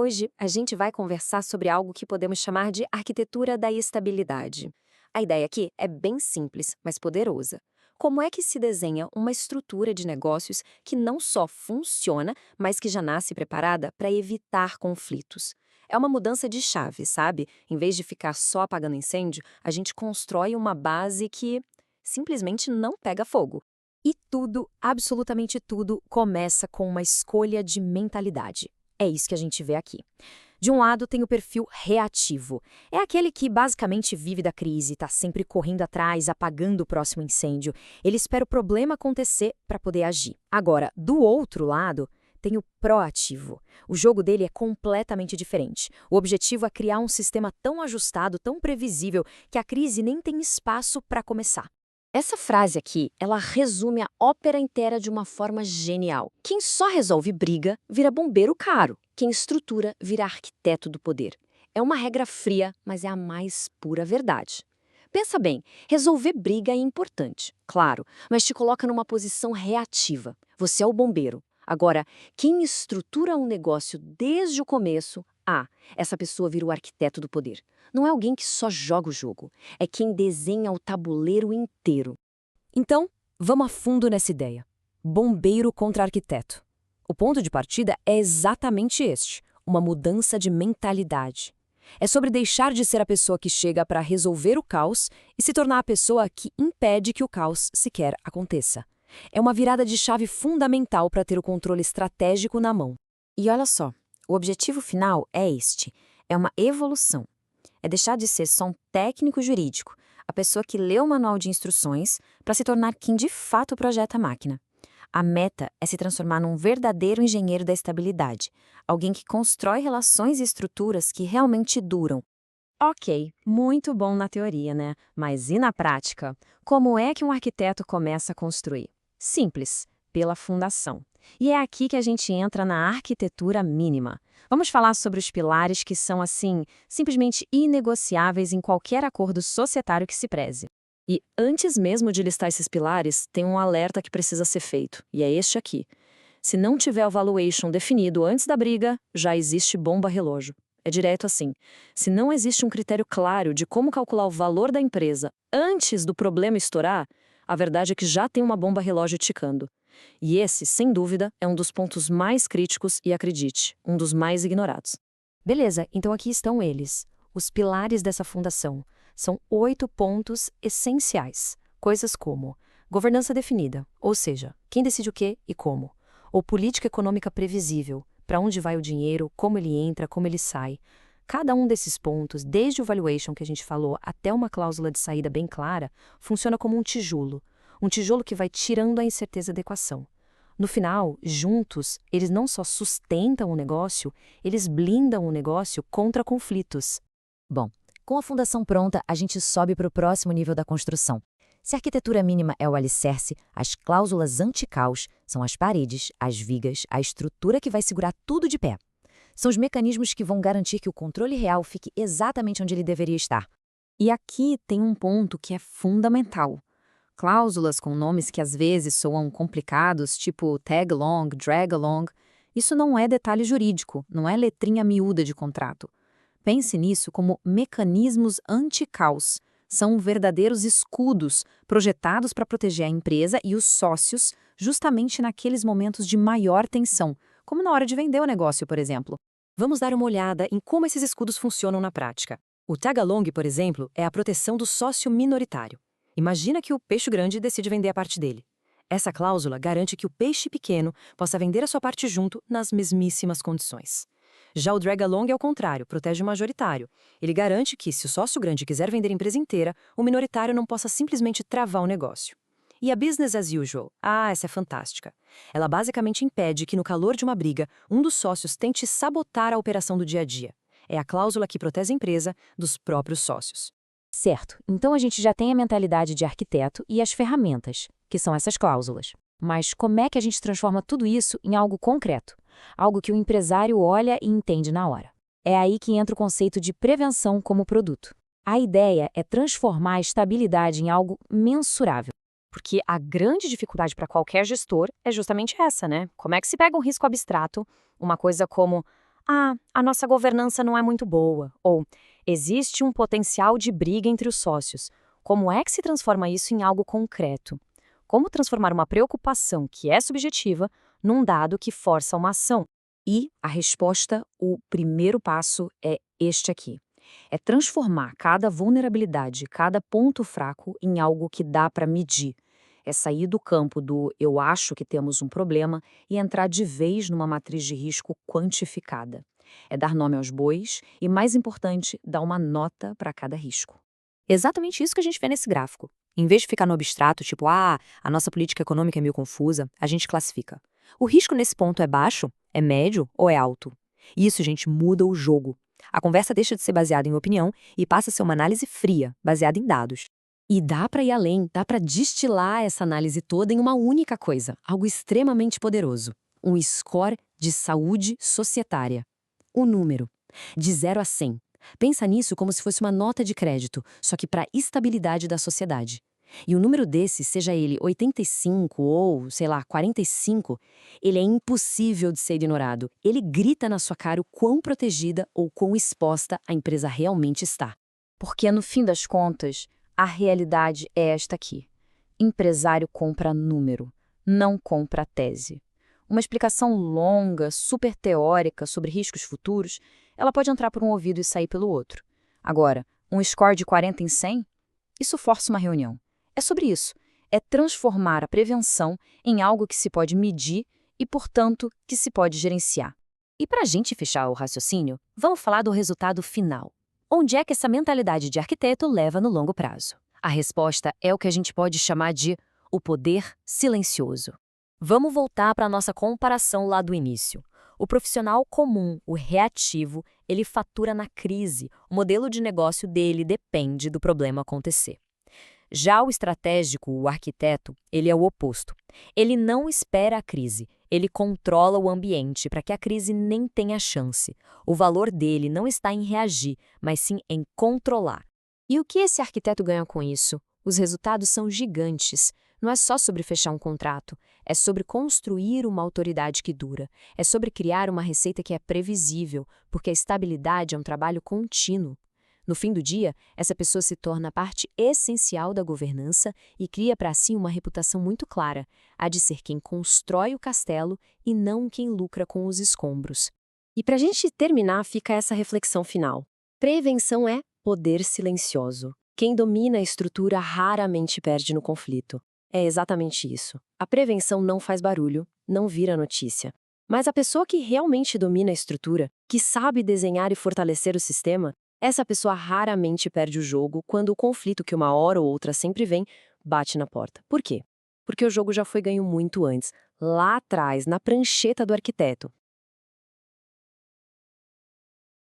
Hoje, a gente vai conversar sobre algo que podemos chamar de arquitetura da estabilidade. A ideia aqui é bem simples, mas poderosa. Como é que se desenha uma estrutura de negócios que não só funciona, mas que já nasce preparada para evitar conflitos? É uma mudança de chave, sabe? Em vez de ficar só apagando incêndio, a gente constrói uma base que simplesmente não pega fogo. E tudo, absolutamente tudo, começa com uma escolha de mentalidade. É isso que a gente vê aqui. De um lado, tem o perfil reativo. É aquele que basicamente vive da crise, está sempre correndo atrás, apagando o próximo incêndio. Ele espera o problema acontecer para poder agir. Agora, do outro lado, tem o proativo. O jogo dele é completamente diferente. O objetivo é criar um sistema tão ajustado, tão previsível, que a crise nem tem espaço para começar. Essa frase aqui, ela resume a ópera inteira de uma forma genial. Quem só resolve briga vira bombeiro caro. Quem estrutura vira arquiteto do poder. É uma regra fria, mas é a mais pura verdade. Pensa bem, resolver briga é importante, claro, mas te coloca numa posição reativa. Você é o bombeiro. Agora, quem estrutura um negócio desde o começo, essa pessoa vira o arquiteto do poder. Não é alguém que só joga o jogo, é quem desenha o tabuleiro inteiro. Então, vamos a fundo nessa ideia. Bombeiro contra arquiteto. O ponto de partida é exatamente este, uma mudança de mentalidade. É sobre deixar de ser a pessoa que chega para resolver o caos e se tornar a pessoa que impede que o caos sequer aconteça. É uma virada de chave fundamental para ter o controle estratégico na mão. E olha só, o objetivo final é este, é uma evolução. É deixar de ser só um técnico jurídico, a pessoa que lê o manual de instruções, para se tornar quem de fato projeta a máquina. A meta é se transformar num verdadeiro engenheiro da estabilidade, alguém que constrói relações e estruturas que realmente duram. Ok, muito bom na teoria, né? Mas e na prática? Como é que um arquiteto começa a construir? Simples, pela fundação. E é aqui que a gente entra na arquitetura mínima. Vamos falar sobre os pilares que são, assim, simplesmente inegociáveis em qualquer acordo societário que se preze. E antes mesmo de listar esses pilares, tem um alerta que precisa ser feito, e é este aqui. Se não tiver o valuation definido antes da briga, já existe bomba relógio. É direto assim. Se não existe um critério claro de como calcular o valor da empresa antes do problema estourar, a verdade é que já tem uma bomba relógio ticando. E esse, sem dúvida, é um dos pontos mais críticos e, acredite, um dos mais ignorados. Beleza, então aqui estão eles, os pilares dessa fundação. São 8 pontos essenciais. Coisas como governança definida, ou seja, quem decide o quê e como. Ou política econômica previsível, para onde vai o dinheiro, como ele entra, como ele sai. Cada um desses pontos, desde o valuation que a gente falou até uma cláusula de saída bem clara, funciona como um tijolo. Um tijolo que vai tirando a incerteza da equação. No final, juntos, eles não só sustentam o negócio, eles blindam o negócio contra conflitos. Bom, com a fundação pronta, a gente sobe para o próximo nível da construção. Se a arquitetura mínima é o alicerce, as cláusulas anti-caos são as paredes, as vigas, a estrutura que vai segurar tudo de pé. São os mecanismos que vão garantir que o controle real fique exatamente onde ele deveria estar. E aqui tem um ponto que é fundamental. Cláusulas com nomes que às vezes soam complicados, tipo tag along, drag along, isso não é detalhe jurídico, não é letrinha miúda de contrato. Pense nisso como mecanismos anti-caos. São verdadeiros escudos projetados para proteger a empresa e os sócios justamente naqueles momentos de maior tensão, como na hora de vender o negócio, por exemplo. Vamos dar uma olhada em como esses escudos funcionam na prática. O tag along, por exemplo, é a proteção do sócio minoritário. Imagina que o peixe grande decide vender a parte dele. Essa cláusula garante que o peixe pequeno possa vender a sua parte junto nas mesmíssimas condições. Já o drag along é o contrário, protege o majoritário. Ele garante que, se o sócio grande quiser vender a empresa inteira, o minoritário não possa simplesmente travar o negócio. E a business as usual? Essa é fantástica. Ela basicamente impede que, no calor de uma briga, um dos sócios tente sabotar a operação do dia a dia. É a cláusula que protege a empresa dos próprios sócios. Certo, então a gente já tem a mentalidade de arquiteto e as ferramentas, que são essas cláusulas. Mas como é que a gente transforma tudo isso em algo concreto? Algo que o empresário olha e entende na hora. É aí que entra o conceito de prevenção como produto. A ideia é transformar a estabilidade em algo mensurável. Porque a grande dificuldade para qualquer gestor é justamente essa, né? Como é que se pega um risco abstrato, uma coisa como a nossa governança não é muito boa, ou existe um potencial de briga entre os sócios. Como é que se transforma isso em algo concreto? Como transformar uma preocupação que é subjetiva num dado que força uma ação? E a resposta, o primeiro passo é este aqui. É transformar cada vulnerabilidade, cada ponto fraco em algo que dá para medir. É sair do campo do eu acho que temos um problema e entrar de vez numa matriz de risco quantificada. É dar nome aos bois e, mais importante, dar uma nota para cada risco. Exatamente isso que a gente vê nesse gráfico. Em vez de ficar no abstrato, tipo, a nossa política econômica é meio confusa, a gente classifica. O risco nesse ponto é baixo, é médio ou é alto? Isso, gente, muda o jogo. A conversa deixa de ser baseada em opinião e passa a ser uma análise fria, baseada em dados. E dá para ir além, dá para destilar essa análise toda em uma única coisa, algo extremamente poderoso. Um score de saúde societária. O número, de 0 a 100. Pensa nisso como se fosse uma nota de crédito, só que para a estabilidade da sociedade. E o número desse, seja ele 85 ou, sei lá, 45, ele é impossível de ser ignorado. Ele grita na sua cara o quão protegida ou quão exposta a empresa realmente está. Porque, no fim das contas, a realidade é esta aqui. Empresário compra número, não compra tese. Uma explicação longa, super teórica sobre riscos futuros, ela pode entrar por um ouvido e sair pelo outro. Agora, um score de 40 em 100? Isso força uma reunião. É sobre isso. É transformar a prevenção em algo que se pode medir e, portanto, que se pode gerenciar. E para a gente fechar o raciocínio, vamos falar do resultado final. Onde é que essa mentalidade de arquiteto leva no longo prazo? A resposta é o que a gente pode chamar de o poder silencioso. Vamos voltar para a nossa comparação lá do início. O profissional comum, o reativo, ele fatura na crise. O modelo de negócio dele depende do problema acontecer. Já o estratégico, o arquiteto, ele é o oposto. Ele não espera a crise, ele controla o ambiente para que a crise nem tenha chance. O valor dele não está em reagir, mas sim em controlar. E o que esse arquiteto ganha com isso? Os resultados são gigantes. Não é só sobre fechar um contrato, é sobre construir uma autoridade que dura, é sobre criar uma receita que é previsível, porque a estabilidade é um trabalho contínuo. No fim do dia, essa pessoa se torna parte essencial da governança e cria para si uma reputação muito clara, a de ser quem constrói o castelo e não quem lucra com os escombros. E para a gente terminar, fica essa reflexão final. Prevenção é poder silencioso. Quem domina a estrutura raramente perde no conflito. É exatamente isso. A prevenção não faz barulho, não vira notícia. Mas a pessoa que realmente domina a estrutura, que sabe desenhar e fortalecer o sistema, essa pessoa raramente perde o jogo quando o conflito que uma hora ou outra sempre vem, bate na porta. Por quê? Porque o jogo já foi ganho muito antes, lá atrás, na prancheta do arquiteto.